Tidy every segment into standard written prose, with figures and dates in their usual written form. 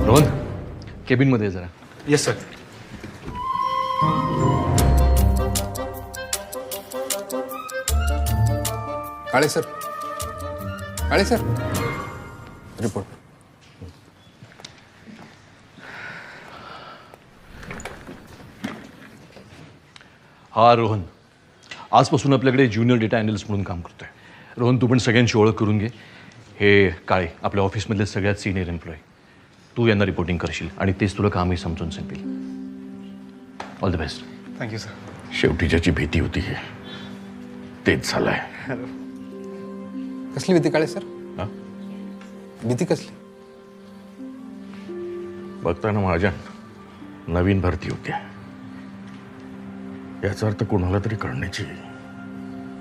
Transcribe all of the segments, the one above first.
Rohan, cabin मध्ये जरा. Yes sir. Kale sir, Kale sir, report. हा रोहन, आजपासून आपल्याकडे ज्युनियर डेटा अॅनालिस्ट म्हणून काम करतोय. रोहन, तू पण सगळ्यांची ओळख करून घे. हे काळे आपल्या ऑफिसमधले सगळ्यात सिनियर एम्प्लॉई. तू यांना रिपोर्टिंग करशील आणि तेच तुला कामही समजून सांगतील. All the best. Thank you sir. शेवटी ज्याची भीती होती तेच झालंय. कसली भीती काळे सर? हा? भीती कसली? बघताना माझ्या नवीन भरती होती. याचा अर्थ कोणाला तरी करण्याची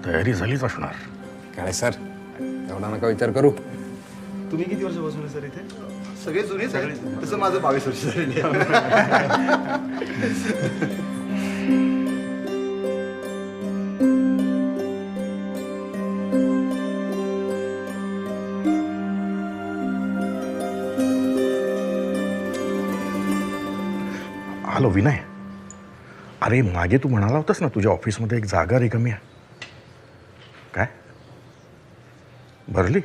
तयारी झालीच असणार. काळे सर, एवढा नका विचार करू. तुम्ही किती वर्षापासून आहे सर इथे? सगळे जुनेच आहेत. तसं माझं 22 वर्ष झालेली आहे. हॅलो विनय, अरे मागे तू म्हणाला होतास ना तुझ्या ऑफिसमध्ये एक जागा रिकामी आहे. काय भरली?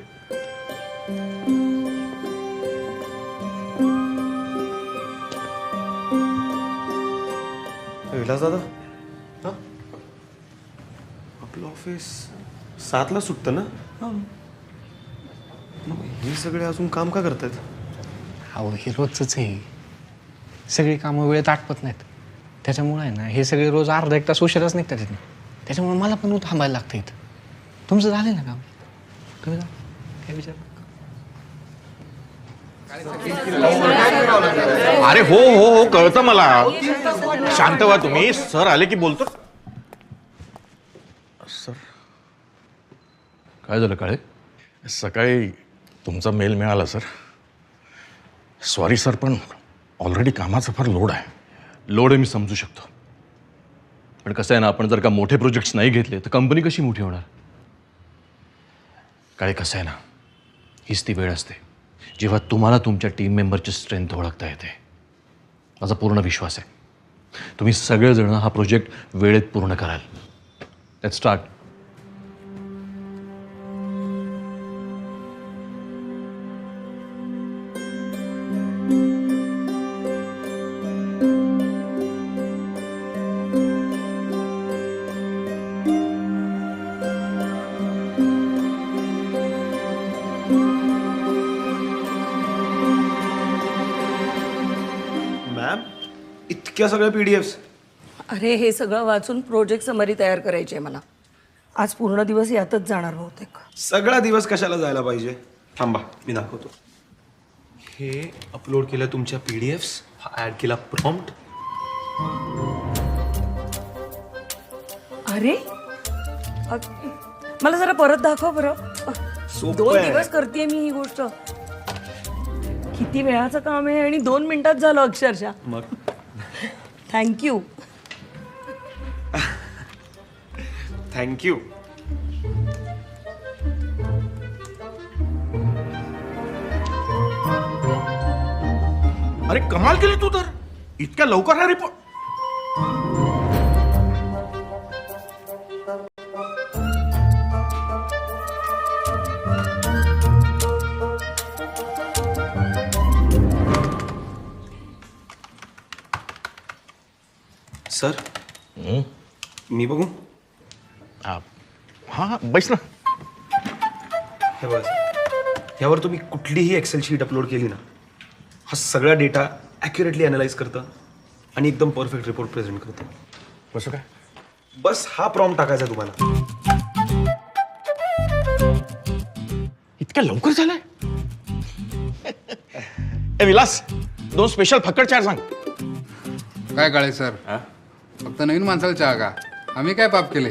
विलास दादा, हां आपलं ऑफिस 7ला सुटतं ना? मग हे सगळे अजून काम का करतात? अहो हे रोजच आहे. सगळी कामं वेळेत आटपत नाहीत. त्याच्यामुळे आहे ना हे सगळे रोज अर्धा एक तास उशिराच निघतात इथनं. त्याच्यामुळे मला पण थांबायला लागतं इथं. तुमचं झालं ना काम? तुम्ही जा, काय विचार. अरे हो हो हो, कळतं मला. शांत व्हा तुम्ही. सर आले की बोलतो. सर, काय झालं काळे? सकाळी तुमचा मेल मिळाला सर. सॉरी सर, पण ऑलरेडी कामाचा फार लोड आहे. लोड मी समजू शकतो, पण कसं आहे ना, आपण जर का मोठे प्रोजेक्ट्स नाही घेतले तर कंपनी कशी मोठी होणार? काय कसं आहे ना, हीच ती वेळ असते जेव्हा तुम्हाला तुमच्या टीम मेंबरची स्ट्रेंथ ओळखता येते. माझा पूर्ण विश्वास आहे तुम्ही सगळेजण हा प्रोजेक्ट वेळेत पूर्ण कराल. Let's start. मॅम, इतक्या सगळ्या PDFs? अरे हे सगळं वाचून प्रोजेक्ट समरी तयार करायची आहे मला. आज पूर्ण दिवस यातच जाणार बहुतेक. सगळा दिवस कशाला जायला पाहिजे? थांबा, मी दाखवतो. हे अपलोड केलं तुमच्या PDFs, हा ॲड केला प्रॉम्प्ट. अरे मला जरा परत दाखव बरं. सोपं 2 आहे. दिवस करते मी ही गोष्ट. किती वेळाचं काम आहे आणि 2 मिनिटात झालं अक्षरशः. मग थँक्यू. थँक्यू. अरे कमाल केली तू तर. इतक्या लवकर हा रिपोर्ट. सर, मी बघू? हा बैस ना. हे बघा, ह्यावर तुम्ही कुठलीही एक्सेल शीट अपलोड केली ना, हा सगळा डेटा ॲक्युरेटली अनालाइज करतं आणि एकदम परफेक्ट रिपोर्ट प्रेझेंट करतं. कसं काय? बस हा प्रॉम्प्ट टाकायचा आहे तुम्हाला. इतक्या लवकर झालंय? ए विलास, 2 स्पेशल फक्कड चार सांग. काय काळे सर, फक्त नवीन माणसाला चहा का? आम्ही काय पाप केले?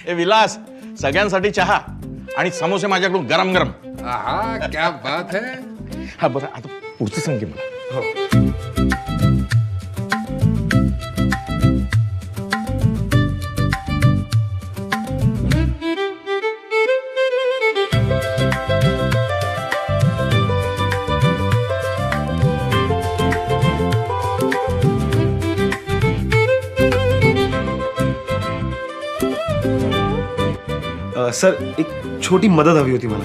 ए विलास, सगळ्यांसाठी चहा. आणि समोसे माझ्याकडून गरम गरम. आहा क्या बात है. हा बरं, आता पुढचं सांगे मला. हो. सर एक छोटी मदत हवी होती मला.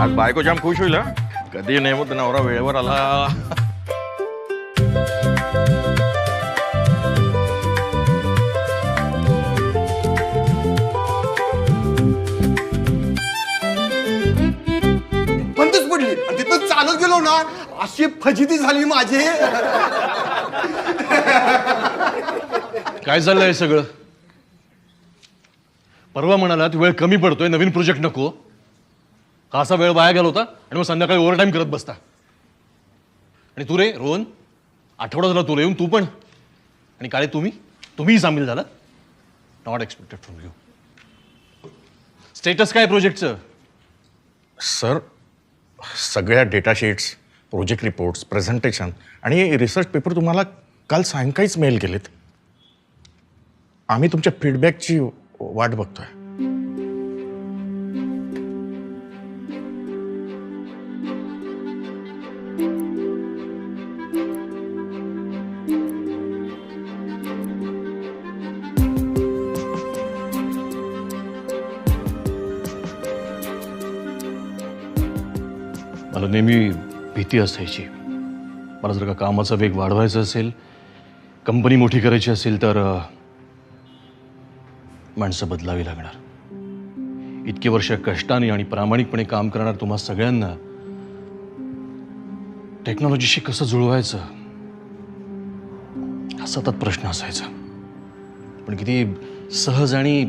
आज बायको जाम खुश होईल हा. कधी नेमत नवरा वेळेवर आला. बंदच पडली आणि तिथं चालत गेलो ना अशी फजिती झाली माझी. काय चाललंय सगळं? परवा म्हणालात वेळ कमी पडतोय, नवीन प्रोजेक्ट नको. का असा वेळ वाया गेला होता आणि मग संध्याकाळी ओव्हरटाईम करत बसता? आणि तू रे रोहन, आठवडा झाला तुला येऊन, तू पण. आणि काळे तुम्हीही सामील झाला. Not expected from you. Status काय प्रोजेक्टचं? सर, सगळ्या data sheets, project reports, presentation आणि रिसर्च पेपर तुम्हाला काल सायंकाळीच मेल केलेत. आम्ही तुमच्या फीडबॅकची वाट बघतोय. मला नेहमी भीती असायची. मला जर का कामाचा वेग वाढवायचा असेल, कंपनी मोठी करायची असेल तर माणसं बदलावी लागणार. इतके वर्ष कष्टाने आणि प्रामाणिकपणे काम करणार तुम्हा सगळ्यांना टेक्नॉलॉजीशी कसं जुळवायचं हा सतत प्रश्न असायचा. पण किती सहज आणि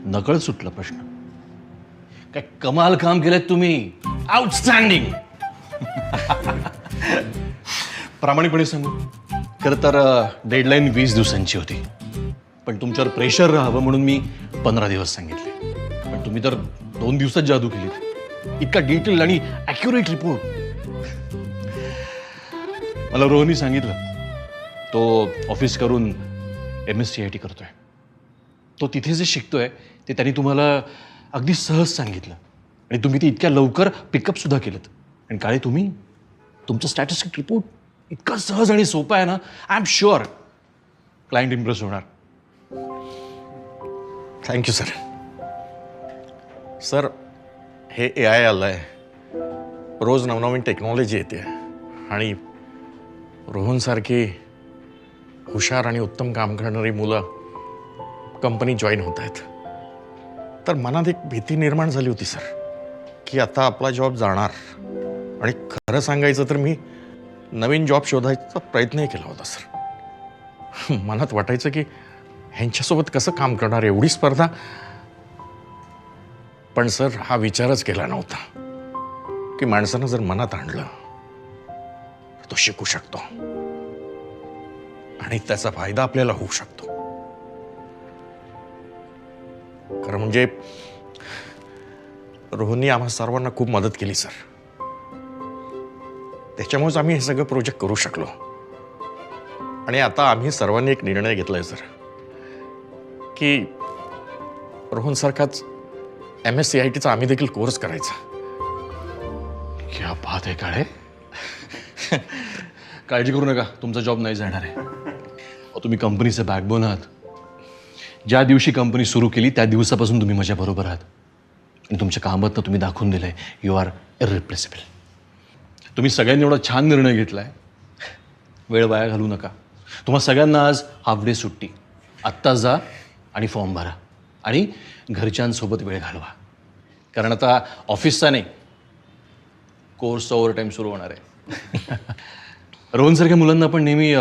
नकळत सुटला प्रश्न. काय कमाल काम केलंय तुम्ही. आउटस्टँडिंग. प्रामाणिकपणे सांगू, खरं तर डेडलाईन 20 दिवसांची होती. पण तुमच्यावर प्रेशर राहावं म्हणून मी 15 दिवस सांगितले. पण तुम्ही तर 2 दिवसात जादू केली. इतका डिटेल आणि ॲक्युरेट रिपोर्ट. मला रोहननी सांगितलं तो ऑफिस करून MSCIT करतोय. तो तिथे जे शिकतोय ते त्यांनी तुम्हाला अगदी सहज सांगितलं आणि तुम्ही ते इतक्या लवकर पिकअप सुद्धा केलं. आणि काळे तुमचं स्टॅटिस्टिक रिपोर्ट इतका सहज आणि सोपा आहे ना, I am sure client impress होणार. Thank you sir. सर, हे AI आलं आहे. रोज नवनवीन टेक्नॉलॉजी येते आणि रोहनसारखी हुशार आणि उत्तम काम करणारी मुलं कंपनी जॉईन होत आहेत. तर मनात एक भीती निर्माण झाली होती सर, की आता आपला जॉब जाणार. आणि खरं सांगायचं तर मी नवीन जॉब शोधायचा प्रयत्नही केला होता सर. मनात वाटायचं की ह्यांच्यासोबत कसं काम करणार, एवढी स्पर्धा. पण सर, हा विचारच केला नव्हता की माणसानं जर मनात आणलं तर तो शिकू शकतो आणि त्याचा फायदा आपल्याला होऊ शकतो. खरं म्हणजे रोहननी आम्हा सर्वांना खूप मदत केली सर. त्याच्यामुळेच आम्ही हे सगळं प्रोजेक्ट करू शकलो. आणि आता आम्ही सर्वांनी एक निर्णय घेतलाय सर की रोहनसारखाच MSCITचा आम्ही देखील कोर्स करायचा. क्या बात आहे काळे. काळजी करू नका, तुमचा जॉब नाही जाणार आहे. तुम्ही कंपनीचे बॅकबोन आहात. ज्या दिवशी कंपनी सुरू केली त्या दिवसापासून तुम्ही माझ्याबरोबर आहात आणि तुमच्या कामातनं तुम्ही दाखवून दिलंय यू आर इररिप्लेसेबल. तुम्ही सगळ्यांनी एवढा छान निर्णय घेतलाय. वेळ वाया घालू नका. तुम्हा सगळ्यांना आज हाफ डे सुट्टी. आत्ता जा आणि फॉर्म भरा आणि घरच्यांसोबत वेळ घालवा. कारण आता ऑफिसचा नाही, कोर्सचा ओव्हरटाईम सुरू होणार आहे. रोहनसारख्या मुलांना आपण नेहमी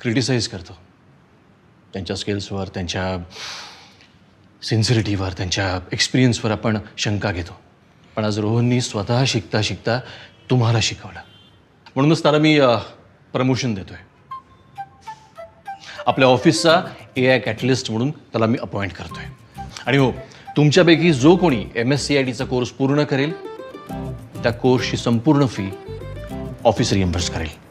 क्रिटिसाइज करतो. त्यांच्या स्किल्सवर, त्यांच्या सिन्सिरिटीवर, त्यांच्या एक्सपिरियन्सवर आपण शंका घेतो. पण आज रोहननी स्वतः शिकता शिकता तुम्हाला शिकवलं. म्हणूनच त्याला मी प्रमोशन देतोय. आपल्या ऑफिसचा AI कॅटलिस्ट म्हणून त्याला मी अपॉइंट करतोय. आणि हो, तुमच्यापैकी जो कोणी MSCITचा कोर्स पूर्ण करेल त्या कोर्सची संपूर्ण फी ऑफिस रिएम्बर्स करेल.